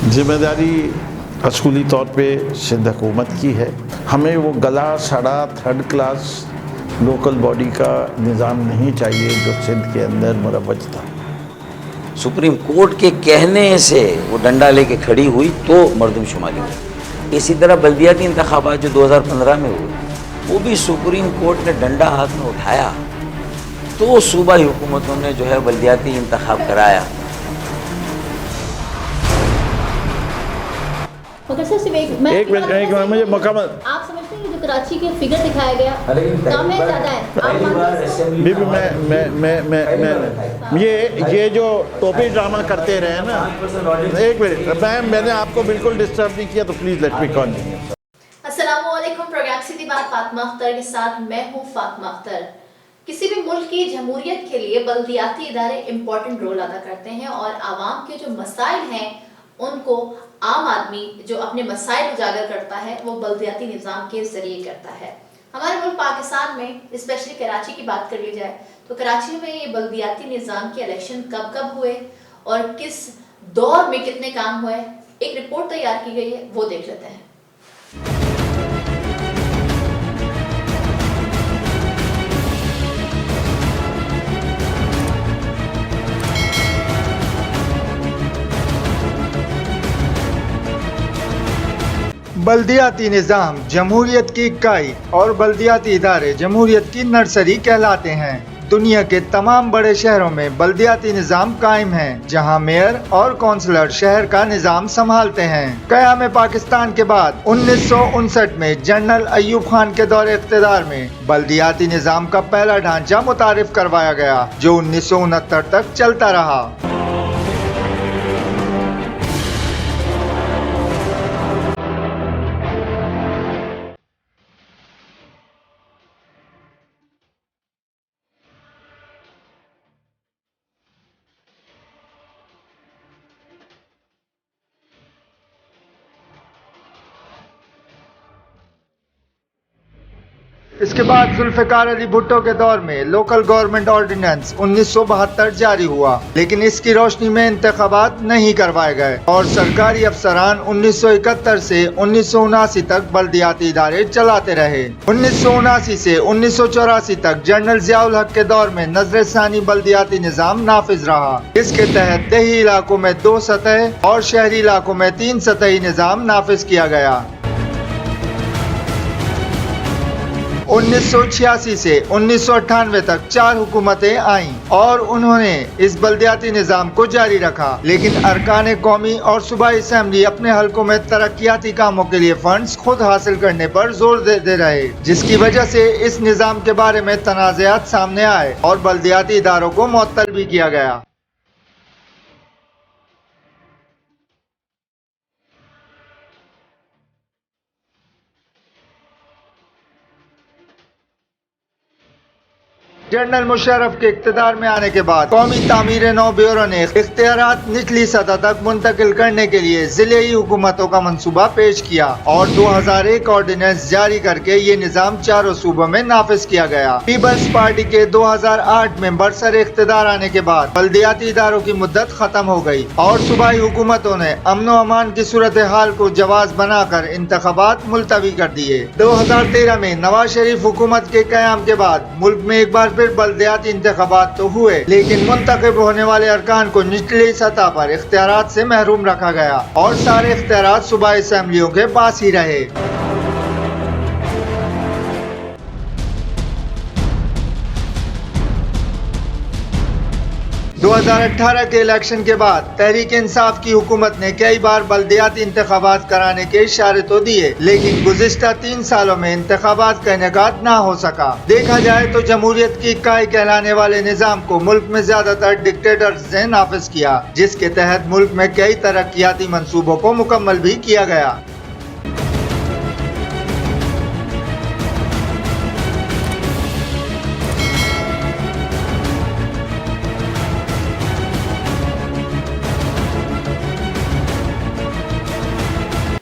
जिम्मेदारी असूली तौर पे सिंध हुकूमत की है। हमें वो गला सड़ा थर्ड क्लास लोकल बॉडी का निज़ाम नहीं चाहिए जो सिंध के अंदर मुरव्वज था। सुप्रीम कोर्ट के कहने से वो डंडा लेके खड़ी हुई तो मर्दमशुमारी हुई। इसी तरह बल्दियाती इंतखाबात जो 2015 में हुए वो भी सुप्रीम कोर्ट ने डंडा हाथ में उठाया तो सूबाई हुकूमतों ने जो है बल्दियाती इंतखाब कराया। मगर सर सिर्फ एक मिनट मुझे मुकम्मल आप समझते हैं कि जो कराची के फिगर दिखाया गया कम है ज़्यादा है? आप बीबी मैं ये जो टोपी ड्रामा करते रहे ना, एक मिनट मैंने आपको बिल्कुल डिस्टर्ब नहीं किया तो प्लीज़ लेट मी कंटिन्यू। अस्सलामुअलैकुम, प्रोग्राम सीधी बात फातिमा अख्तर के साथ मैं हूँ फातिमा अख्तर। किसी भी मुल्क की जमहूरियत के लिए बल्दियाती इदारे इम्पोर्टेंट रोल अदा करते हैं और आवाम के जो मसाइल हैं उनको आम आदमी जो अपने मसाइल उजागर करता है वो बल्दियाती निज़ाम के ज़रिए करता है। हमारे मुल्क पाकिस्तान में स्पेशली कराची की बात कर ली जाए तो कराची में ये बल्दियाती निज़ाम के इलेक्शन कब कब हुए और किस दौर में कितने काम हुए, एक रिपोर्ट तैयार की गई है, वो देख लेते हैं। बल्दियाती निज़ाम जमहूरियत की इकाई और बल्दियाती इदारे जमहूरियत की नर्सरी कहलाते हैं। दुनिया के तमाम बड़े शहरों में बल्दियाती निज़ाम कायम है जहां मेयर और कौंसलर शहर का निज़ाम संभालते हैं। क़याम पाकिस्तान के बाद 1959 में जनरल अयूब खान के दौरे इख्तिदार में बल्दियाती निज़ाम का पहला ढांचा मुतारिफ करवाया गया जो 1969 तक चलता रहा। इसके बाद जुल्फ़िकार अली भुट्टो के दौर में लोकल गवर्नमेंट ऑर्डिनेंस 1972 जारी हुआ, लेकिन इसकी रोशनी में इंतखाबात नहीं करवाए गए और सरकारी अफसरान 1971 से 1979 तक बल्दियाती इदारे चलाते रहे। 1979 से 1984 तक जनरल ज़ियाउल हक के दौर में नजरसानी बल्दियाती निज़ाम नाफिज रहा। इसके तहत देही इलाकों में 2 सतह और शहरी इलाकों में 3 सतही निज़ाम नाफिज किया गया। 1986 से 1998 तक 4 हुकूमतें आईं और उन्होंने इस बल्दियाती निज़ाम को जारी रखा, लेकिन अरकान कौमी और सूबाई असेंबली अपने हलकों में तरक्याती कामों के लिए फंड्स खुद हासिल करने पर जोर देते रहे, जिसकी वजह से इस निज़ाम के बारे में तनाज़ात सामने आए और बल्दियाती इदारों को मुअत्तल भी किया गया। जनरल मुशर्रफ के इख्तिदार में आने के बाद कौमी तामीर नौ ब्यूरो ने इख्तियारात निचली सतह तक मुंतकिल करने के लिए ज़िलेई हुकूमतों का मंसूबा पेश किया और 2001 ऑर्डिनेंस जारी करके ये निज़ाम चारों सूबों में नाफिज किया गया। पीपल्स पार्टी के 2008 में बरसर इख्तिदार आने के बाद बल्दियाती इदारों की मुद्दत खत्म हो गई और सूबाई हुकूमतों ने अमन व अमान की सूरत हाल को जवाज बनाकर इंतखाबात मुलतवी कर दिए। 2013 में नवाज शरीफ हुकूमत के क़याम के बाद मुल्क में एक बार फिर बल्दियाती इंतखाबात तो हुए, लेकिन मुंतखब होने वाले अरकान को निचली सतह पर इख्तियारात से महरूम रखा गया और सारे इख्तियारात सूबाई असेंबलियों के पास ही रहे। 2018 के इलेक्शन के बाद तहरीक इंसाफ की हुकूमत ने कई बार बल्दियाती इंतखाबात कराने के इशारे तो दिए, लेकिन गुज़िश्ता 3 सालों में इंतखाबात का इनेकाद ना हो सका। देखा जाए तो जमहूरियत की इकाई कहलाने वाले निज़ाम को मुल्क में ज्यादातर डिक्टेटर्स ने नाफिज किया, जिसके तहत मुल्क में कई तरक्याती मंसूबों को मुकम्मल भी किया गया।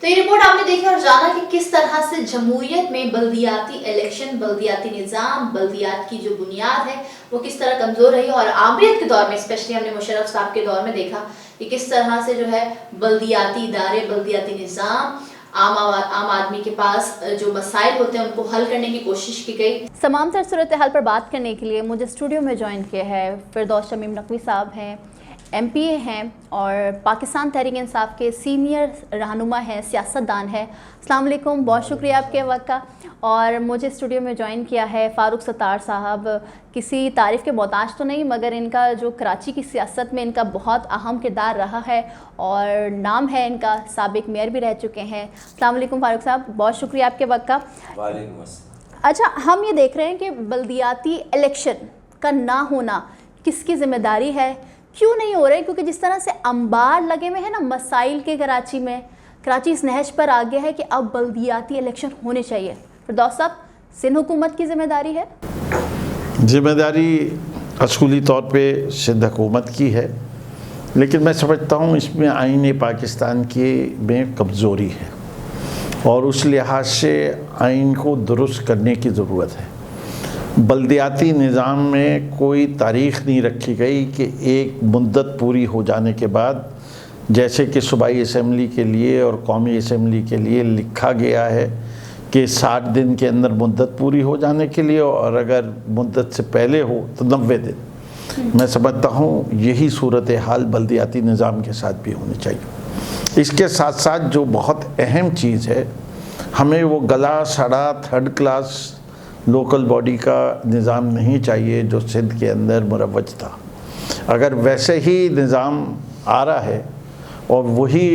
तो ये रिपोर्ट आपने देखी और जाना कि किस तरह से जमहूरियत में बल्दियाती इलेक्शन, बल्दियाती निज़ाम, बल्दियात की जो बुनियाद है वो किस तरह कमज़ोर रही है। और आमरीत के दौर में स्पेशली हमने मुशर्रफ साहब के दौर में देखा कि किस तरह से जो है बल्दियाती इदारे, बल्दियाती निज़ाम, आम आदमी के पास जो मसाइल होते हैं उनको हल करने की कोशिश की गई। तमाम तर सूरत हाल पर बात करने के लिए मुझे स्टूडियो में ज्वाइन किया है फिरदौस शमीम नकवी साहब हैं, MPA हैं और पाकिस्तान तहरीक इंसाफ के सीनियर रहनुमा हैं, सियासतदान हैं। अस्सलाम वालेकुम, बहुत शुक्रिया आपके वक्त का। और मुझे स्टूडियो में ज्वाइन किया है फ़ारूक सत्तार साहब, किसी तारीफ़ के मोहताज तो नहीं मगर इनका जो कराची की सियासत में इनका बहुत अहम किरदार रहा है और नाम है इनका, साबिक मेयर भी रह चुके हैं। अस्सलाम वालेकुम फ़ारूक साहब, बहुत शुक्रिया आपके वक्त का। वालेकुम अस्सलाम। अच्छा, हम ये देख रहे हैं कि बल्दियाती इलेक्शन का ना होना किसकी ज़िम्मेदारी है, क्यों नहीं हो रहे? क्योंकि जिस तरह से अंबार लगे हुए हैं ना मसाइल के, कराची इस नहज पर आ गया है कि अब बल्दियाती इलेक्शन होने चाहिए। फिरदौस साहब, सिंध हुकूमत की ज़िम्मेदारी है? ज़िम्मेदारी असूली तौर पे सिंध हुकूमत की है, लेकिन मैं समझता हूँ इसमें आईन पाकिस्तान के में कमज़ोरी है और उस लिहाज से आइन को दुरुस्त करने की ज़रूरत है। बल्दियाती निज़ाम में कोई तारीख़ नहीं रखी गई कि एक मुद्दत पूरी हो जाने के बाद, जैसे कि सूबाई असम्बली के लिए और कौमी असम्बली के लिए लिखा गया है कि 60 दिन के अंदर मुद्दत पूरी हो जाने के लिए, और अगर मुद्दत से पहले हो तो 90 दिन। मैं समझता हूँ यही सूरत हाल बल्दियाती निज़ाम के साथ भी होनी चाहिए। इसके साथ साथ जो बहुत अहम चीज़ है, हमें वो गला सड़ा थर्ड क्लास लोकल बॉडी का निज़ाम नहीं चाहिए जो सिंध के अंदर मुरव्वज था। अगर वैसे ही निज़ाम आ रहा है और वही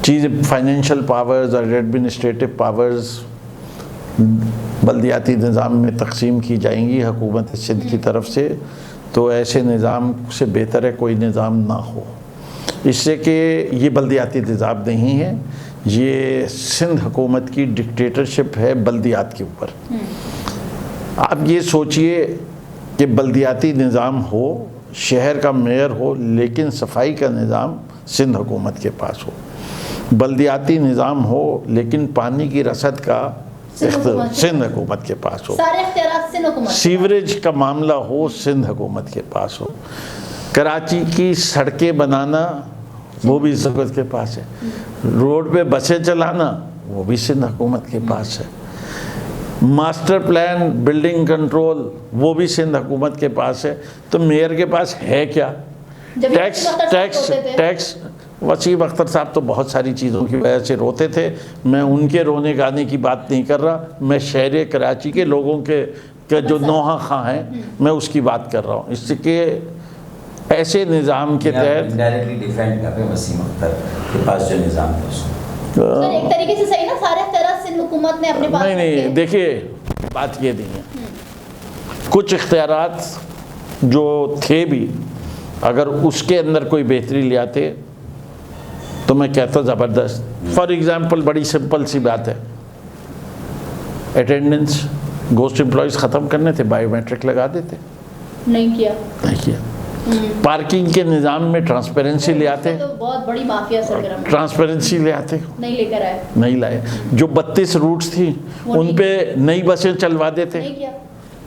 चीज़ फाइनेंशियल पावर्स और एडमिनिस्ट्रेटिव पावर्स बल्दियाती निज़ाम में तकसीम की जाएंगी हुकूमत सिंध की तरफ से, तो ऐसे निज़ाम से बेहतर है कोई निज़ाम ना हो। इससे कि ये बल्दियाती निज़ाम नहीं है, ये सिंध हुकूमत की डिक्टेटरशिप है बल्दियात के ऊपर। आप ये सोचिए कि बल्दियाती निज़ाम हो, शहर का मेयर हो, लेकिन सफाई का निज़ाम सिंध हुकूमत के पास हो। बल्दियाती निज़ाम हो लेकिन पानी की रसद का सिंध हुकूमत के पास हो। सारे इख्तियारात सिंध हुकूमत। सीवरेज का मामला हो, सिंध हुकूमत के पास हो। कराची की सड़कें बनाना वो भी सिंध हुकूमत के पास है। रोड पे बसें चलाना वो भी सिंध हुकूमत के पास है। मास्टर प्लान, बिल्डिंग कंट्रोल वो भी सिंध हुकूमत के पास है। तो मेयर के पास है क्या? टैक्स वसीम अख्तर साहब तो बहुत सारी चीज़ों की वजह से रोते थे। मैं उनके रोने गाने की बात नहीं कर रहा, मैं शहर कराची के लोगों के जो नौहा खां हैं मैं उसकी बात कर रहा हूँ। इससे कि ऐसे निज़ाम के तहत डायरेक्टली डिफेंड कर रहे हैं वसीम अख्तर के पास जो निज़ाम था उसको। एक तरीके से सही ना, सारे इख्तियारात सिंध हुकूमत ने अपने पास नहीं, देखिए बात ये नहीं है। कुछ इख्तियारात जो थे भी, अगर उसके अंदर कोई बेहतरी ले आते तो मैं कहता ज़बरदस्त। फॉर एग्ज़ाम्पल बड़ी सिंपल सी बात है, अटेंडेंस गोस्ट एम्प्लॉयज़ ख़त्म करने थे, बायोमेट्रिक लगा देते, नहीं किया। पार्किंग के निज़ाम में ट्रांसपेरेंसी ले आते, तो बहुत बड़ी माफिया सरगर्म, ट्रांसपेरेंसी ले आते, नहीं लेकर आए, नहीं लाए। जो 32 रूट्स थी उन पे नई बसें चलवा देते,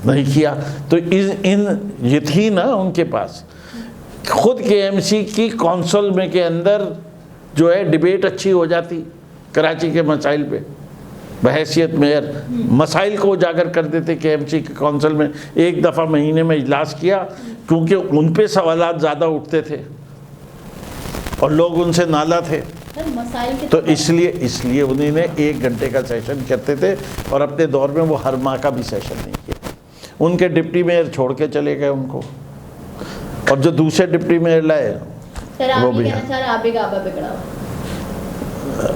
नहीं किया। तो ये थी ना उनके पास। खुद KMC की कौंसिल में के अंदर जो है डिबेट अच्छी हो जाती कराची के मसाइल पे, बहैसियत मेयर मसाइल को उजागर कर देते। KMC के कौंसिल में एक दफ़ा महीने में इजलास किया, क्योंकि उन पे सवालात ज़्यादा उठते थे और लोग उनसे नाला थे, तो इसलिए उन्होंने 1 घंटे का सेशन करते थे और अपने दौर में वो हर माह का भी सेशन नहीं किया। उनके डिप्टी मेयर छोड़ के चले गए उनको, और जो दूसरे डिप्टी मेयर लाए वो भी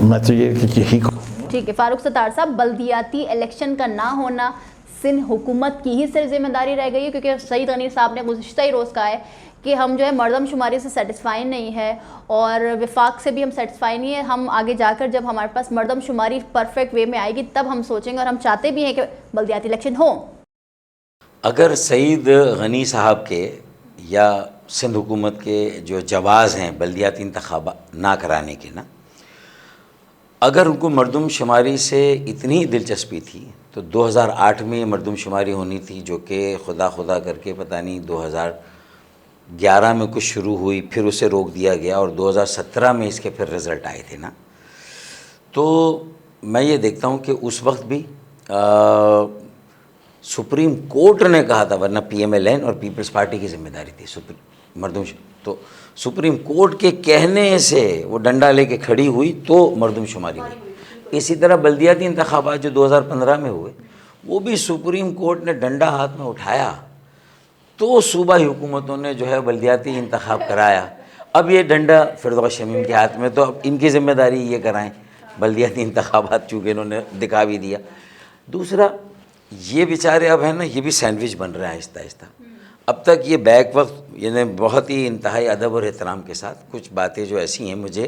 मैं तो यही ठीक है। फ़ारूक सत्तार साहब, बल्दियाती इलेक्शन का ना होना सिंध हुकूमत की ही सिर्फ जिम्मेदारी रह गई है, क्योंकि सईद गनी साहब ने गुज़िश्ता ही रोज़ कहा है कि हम जो है मरदमशुमारी से सेटिस्फाई नहीं है और विफाक से भी हम सेटिस्फाई नहीं है। हम आगे जाकर जब हमारे पास मरदमशुमारी परफेक्ट वे में आएगी तब हम सोचेंगे, और हम चाहते भी हैं कि बल्दियाती इलेक्शन हो। अगर सईद गनी साहब के या सिंध हुकूमत के जो जवाज़ हैं बल्दियाती इंतखाबात ना कराने के ना, अगर उनको मरदमशुमारी से इतनी दिलचस्पी थी तो 2008 में मरदमशुमारी होनी थी, जो कि खुदा करके पता नहीं 2011 में कुछ शुरू हुई, फिर उसे रोक दिया गया और 2017 में इसके फिर रिज़ल्ट आए थे ना। तो मैं ये देखता हूँ कि उस वक्त भी सुप्रीम कोर्ट ने कहा था, वरना PMLN और पीपल्स पार्टी की जिम्मेदारी थी तो सुप्रीम कोर्ट के कहने से वो डंडा लेके खड़ी हुई तो मरदमशुमारी हुई। इसी तरह बल्दियाती इंतखाबात जो 2015 में हुए, वो भी सुप्रीम कोर्ट ने डंडा हाथ में उठाया तो सूबाई हुकूमतों ने जो है बल्दियाती इंतखाब कराया। अब ये डंडा फिरदौस शमीम के हाथ में, तो अब इनकी ज़िम्मेदारी ये कराएं बल्दियाती इंतखाबात, चूँकि इन्होंने दिखा भी दिया। दूसरा, ये बेचारे अब है ना, ये भी सैंडविच बन रहे हैं आहिस्ता आहिस्ता। अब तक ये बैक वक्त यानी बहुत ही इंतहाई अदब और एहतराम के साथ कुछ बातें जो ऐसी हैं मुझे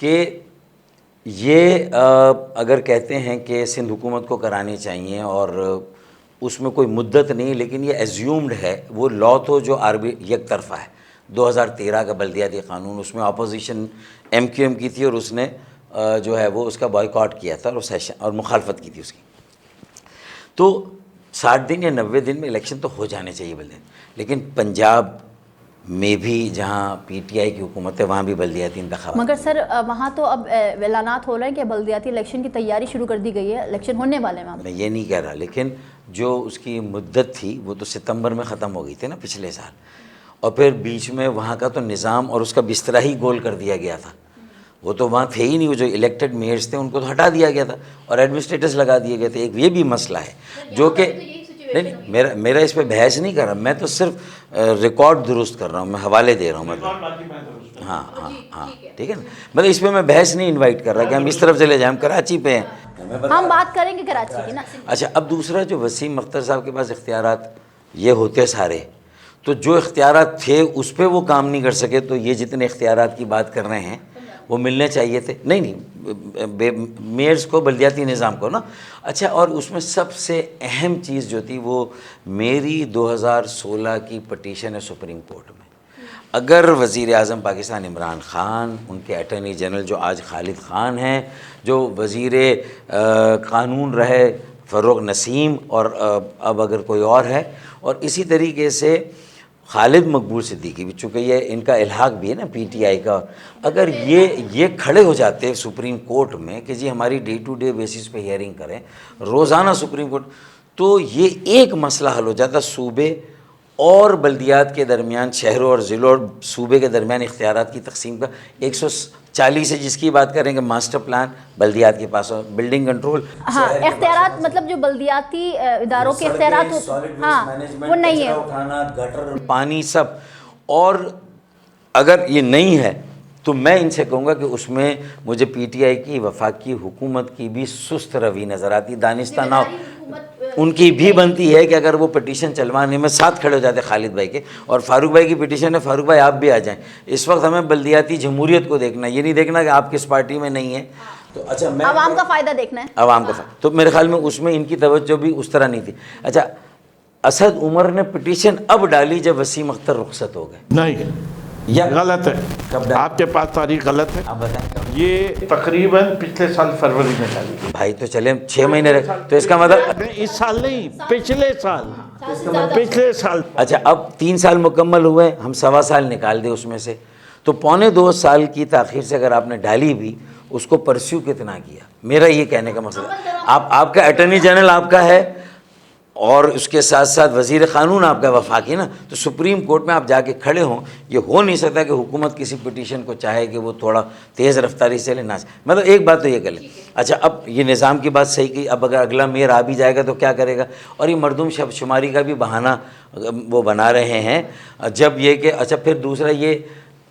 कि ये अगर कहते हैं कि सिंध हुकूमत को करानी चाहिए और उसमें कोई मुद्दत नहीं, लेकिन ये एज्यूम्ड है, वो लॉ तो जो एक तरफा है 2013 का बल्दियाती क़ानून, उसमें अपोजिशन MQM की थी और उसने जो है वो उसका बॉयकॉट किया था और सेशन और मुखालफत की थी उसकी। तो 60 दिन या 90 दिन में इलेक्शन तो हो जाने चाहिए बल्दियाती, लेकिन पंजाब में भी जहाँ PTI की हुकूमत है वहाँ भी बल्दियाती इंतखाबात। मगर सर वहाँ तो अब ऐलानात हो रहे हैं कि बल्दियाती इलेक्शन की तैयारी शुरू कर दी गई है, इलेक्शन होने वाले हैं वहाँ। मैं ये नहीं कह रहा, लेकिन जो उसकी मुद्दत थी वो तो सितंबर में ख़त्म हो गई थी ना पिछले साल, और फिर बीच में वहाँ का तो निज़ाम और उसका बिस्तरा ही गोल कर दिया गया था। वो तो वहाँ थे ही नहीं, वो जो इलेक्टेड मेयर्स थे उनको तो हटा दिया गया था और एडमिनिस्ट्रेटर्स लगा दिए गए थे। एक ये भी मसला है जो कि नहीं, मेरा इस पर बहस नहीं कर रहा, मैं तो सिर्फ रिकॉर्ड दुरुस्त कर रहा हूँ, मैं हवाले दे रहा हूँ, मतलब हाँ ठीक है ना, मतलब इस पर मैं बहस नहीं इनवाइट कर रहा कि हम इस तरफ चले जाएं, हम कराची पे हैं, हम बात करेंगे कराची की ना। अच्छा, अब दूसरा जो वसीम अख्तर साहब के पास इख्तियारात ये होते सारे, तो जो इख्तियारात थे उस पर वो काम नहीं कर सके, तो ये जितने इख्तियारात की बात कर रहे हैं वो मिलने चाहिए थे। नहीं मेयर्स को, बल्दियाती निज़ाम को ना। अच्छा, और उसमें सबसे अहम चीज़ जो थी वो मेरी 2016 की पटिशन है सुप्रीम कोर्ट में। अगर वज़ीर आज़म पाकिस्तान इमरान ख़ान, उनके अटर्नी जनरल जो आज खालिद ख़ान हैं, जो वज़ीर क़ानून रहे फ़र्रुख नसीम, और अब अगर कोई और है, और इसी तरीके से खालिद मकबूल सिद्दीकी भी, चूँकि ये इनका इल्हाक भी है ना PTI का, अगर ये खड़े हो जाते सुप्रीम कोर्ट में कि जी हमारी डे टू डे बेसिस पे हियरिंग करें रोज़ाना सुप्रीम कोर्ट, तो ये एक मसला हल हो जाता सूबे और बल्दियात के दरमियान, शहरों और ज़िलों और सूबे के दरमियान इख्तियारात की तकसीम का। 140 है जिसकी बात करेंगे, मास्टर प्लान बल्दियात के पास हो, बिल्डिंग कंट्रोल, हाँ इख्तियारात, मतलब जो बल्दियाती इदारों के इख्तियारात, हाँ वो नहीं है, उठाना, गटर, पानी, सब। और अगर ये नहीं है तो मैं इनसे कहूँगा कि उसमें मुझे PTI की, वफाकी हुकूमत की भी सुस्त रवि नज़र आती। दानिस्ताना उनकी भी बनती है कि अगर वो पिटीशन चलवाने में साथ खड़े हो जाते खालिद भाई के, और फारूक भाई की पिटीशन है, फारूक भाई आप भी आ जाएं। इस वक्त हमें बल्दियाती जमहूरियत को देखना, ये नहीं देखना कि आप किस पार्टी में नहीं है। तो अच्छा, मैं आवाम का फ़ायदा देखना है, आवाम का फ़ायदा, तो मेरे ख्याल में उसमें इनकी तवज्जो भी उस तरह नहीं थी। अच्छा, असद उमर ने पिटीशन अब डाली जब वसीम अख्तर रुखसत हो गए। नहीं, या गलत है, कब आपके पास तारीख गलत है। आप बताएं। ये तकरीबन पिछले साल फरवरी में डाली। भाई तो चले 6 महीने रहे, तो इसका मतलब नहीं, इस साल नहीं, पिछले साल, पिछले साल। अच्छा, अब 3 साल मुकम्मल हुए, हम 1.25 साल निकाल दे उसमें से, तो 1.25 साल की ताख़ीर से अगर आपने डाली भी, उसको परस्यू कितना किया, मेरा ये कहने का मकसद है। आपका अटर्नी जनरल आपका है और उसके साथ साथ वज़ीर क़ानून आपका वफाकी ना, तो सुप्रीम कोर्ट में आप जाके खड़े हों। ये हो नहीं सकता कि हुकूमत किसी पिटीशन को चाहे कि वो थोड़ा तेज़ रफ्तारी से लेना, मतलब एक बात तो ये कर ले। अच्छा, अब ये निज़ाम की बात सही की, अब अगर अगला मेयर आ भी जाएगा तो क्या करेगा, और ये मरदमशुमारी का भी बहाना वो बना रहे हैं जब ये कि अच्छा, फिर दूसरा ये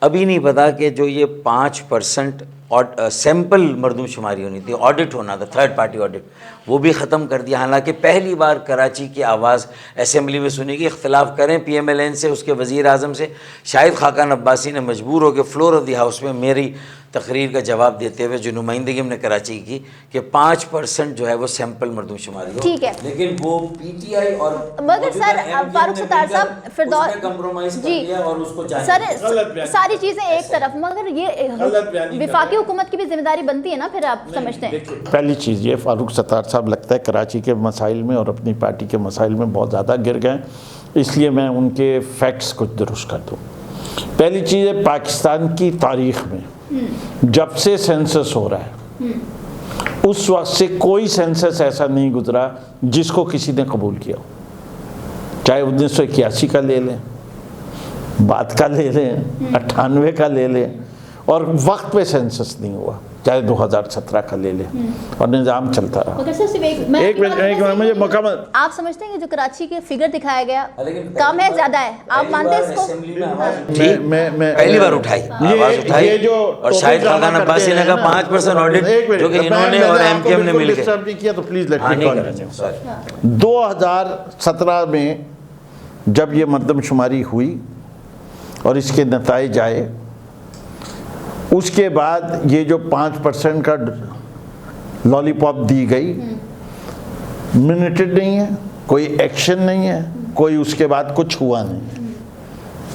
अभी नहीं पता कि जो ये 5% और सैम्पल मरदमशुमारी होनी थी, ऑडिट होना था, थर्ड पार्टी ऑडिट, वो भी ख़त्म कर दिया। हालांकि पहली बार कराची की आवाज़ असेंबली में सुनी कि इख्तलाफ करें PMLN से, उसके वज़ीर आज़म से। शाहिद खाकान अब्बासी ने मजबूर हो के फ्लोर ऑफ द हाउस में मेरी तकरीर का जवाब देते हुए, जो नुमाइंदगी हमने कराची की, कि 5% जो है वो सैम्पल मरदमशुमारी हो, ठीक है, लेकिन वो PTI और मगर सर फारूक सत्तार साहब फिरदौस कंप्रोमाइज़ कर जी दिया और उसको सर सारी चीज़ें एक तरफ, मगर ये विफाकी हुकूमत की भी जिम्मेदारी बनती है ना, फिर आप समझते हैं? पहली चीज़ ये फारूक सत्तार साहब लगता है कराची के मसाइल में और अपनी पार्टी के मसाइल में बहुत ज़्यादा गिर गए, इसलिए मैं उनके फैक्ट्स कुछ दुरुस्त कर दूँ। पहली चीज़ है, पाकिस्तान की तारीख में जब से सेंसस हो रहा है उस वक्त से कोई सेंसस ऐसा नहीं गुजरा जिसको किसी ने कबूल किया हो। चाहे 1981 का ले लें, बाद का ले लें, 98 का ले लें, और वक्त पे सेंसस नहीं हुआ, चाहे 2017 का ले लें, और निज़ाम चलता रहा। मगर सर सिर्फ एक मिनट मुझे मुकम्मल। आप समझते हैं कि जो कराची के फिगर दिखाया गया कम है ज़्यादा है, आप मानते हैं इसको? मैं पहली बार उठाई आवाज उठाई, और शाहिद खान अब्बासी ने कहा 5% ऑडिट जो कि इन्होंने और एमकेएम ने मिलकर डिस्टर्ब नहीं किया, तो प्लीज लेट मी कंटिन्यू। 2017 में जब ये मरदमशुमारी हुई और इसके नताइज आए, उसके बाद ये जो 5% का लॉलीपॉप दी गई, मिनटेड नहीं है, कोई एक्शन नहीं है, कोई उसके बाद कुछ हुआ नहीं।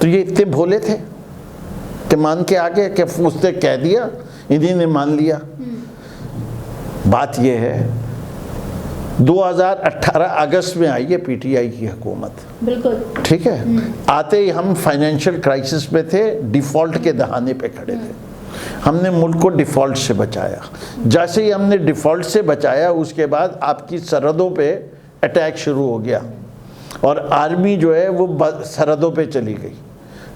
तो ये इतने भोले थे कि मान के आ गए कि उसने कह दिया, इन्हीं ने मान लिया। बात ये है 2018 अगस्त में आई है पीटीआई की हुकूमत, बिल्कुल ठीक है। आते ही हम फाइनेंशियल क्राइसिस में थे, डिफ़ॉल्ट के दहाने पे खड़े थे। हमने मुल्क को डिफ़ॉल्ट से बचाया। जैसे ही हमने डिफ़ॉल्ट से बचाया, उसके बाद आपकी सरहदों पे अटैक शुरू हो गया और आर्मी जो है वो सरहदों पे चली गई।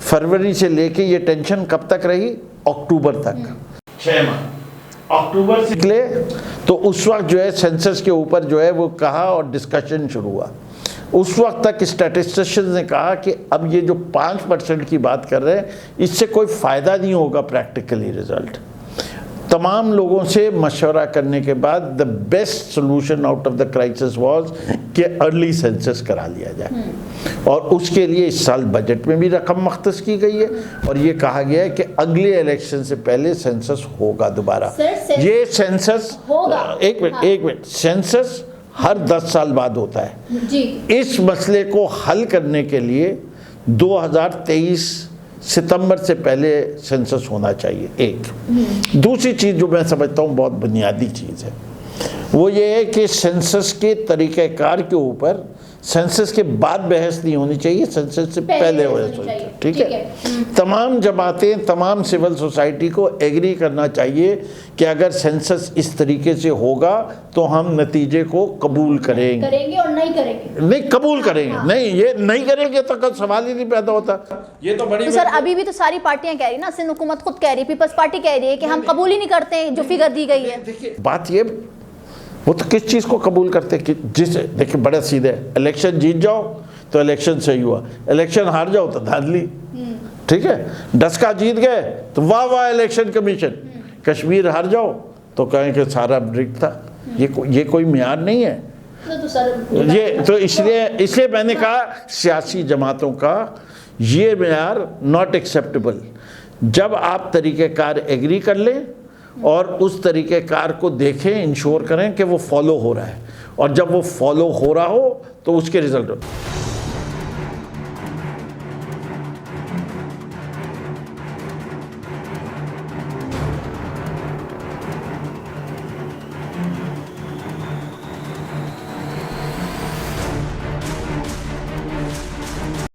फरवरी से लेके ये टेंशन कब तक रही? अक्टूबर तक, 6 माह। अक्टूबर से निकले तो उस वक्त जो है सेंसस के ऊपर जो है वो कहा और डिस्कशन शुरू हुआ। उस वक्त तक स्टैटिस्टिशियंस ने कहा कि अब ये जो 5% की बात कर रहे हैं, इससे कोई फ़ायदा नहीं होगा प्रैक्टिकली रिज़ल्ट। तमाम लोगों से मशवरा करने के बाद the best solution out of the crisis was कि अर्ली सेंसस करा लिया जाए, और उसके लिए इस साल बजट में भी रकम मख्तस की गई है और ये कहा गया है कि अगले इलेक्शन से पहले सेंसस होगा दोबारा। ये सेंसस एक मिनट सेंसस हर 10 साल बाद होता है जी। इस मसले को हल करने के लिए 2023 सितंबर से पहले सेंसस होना चाहिए। एक दूसरी चीज़ जो मैं समझता हूँ बहुत बुनियादी चीज़ है, वो ये है कि सेंसस के तरीक़ेकार के ऊपर सेंसस के बाद बहस नहीं होनी चाहिए, सेंसस से पहले बहस होनी चाहिए। ठीक है। तमाम जमातें, तमाम सिविल सोसाइटी को एग्री करना चाहिए कि अगर सेंसस इस तरीके से होगा तो हम नतीजे को कबूल करेंगे और नहीं करेंगे, नहीं कबूल करेंगे, नहीं ये नहीं करेंगे तो कोई सवाल ही नहीं पैदा होता। ये तो बड़ी सर अभी भी तो सारी पार्टियां कह रही ना, सिंध हुकूमत खुद कह रही, पीपल्स पार्टी कह रही है कि हम कबूल ही नहीं करते जो फिगर दी गई है। देखिए बात ये, वो तो किस चीज़ को कबूल करते कि जिस, देखिए बड़ा सीधे, इलेक्शन जीत जाओ तो इलेक्शन सही हुआ, इलेक्शन हार जाओ तो धांधली। ठीक है, डस्का जीत गए तो वाह वाह इलेक्शन कमीशन, कश्मीर हार जाओ तो कहें कि सारा रिग था। ये कोई मियार नहीं है। ये तो इसलिए मैंने कहा सियासी जमातों का ये मियार नॉट एक्सेप्टेबल। जब आप तरीक़ेकार एग्री कर लें और उस तरीक़ेकार को देखें, इंश्योर करें कि वो फॉलो हो रहा है, और जब वो फॉलो हो रहा हो तो उसके रिजल्ट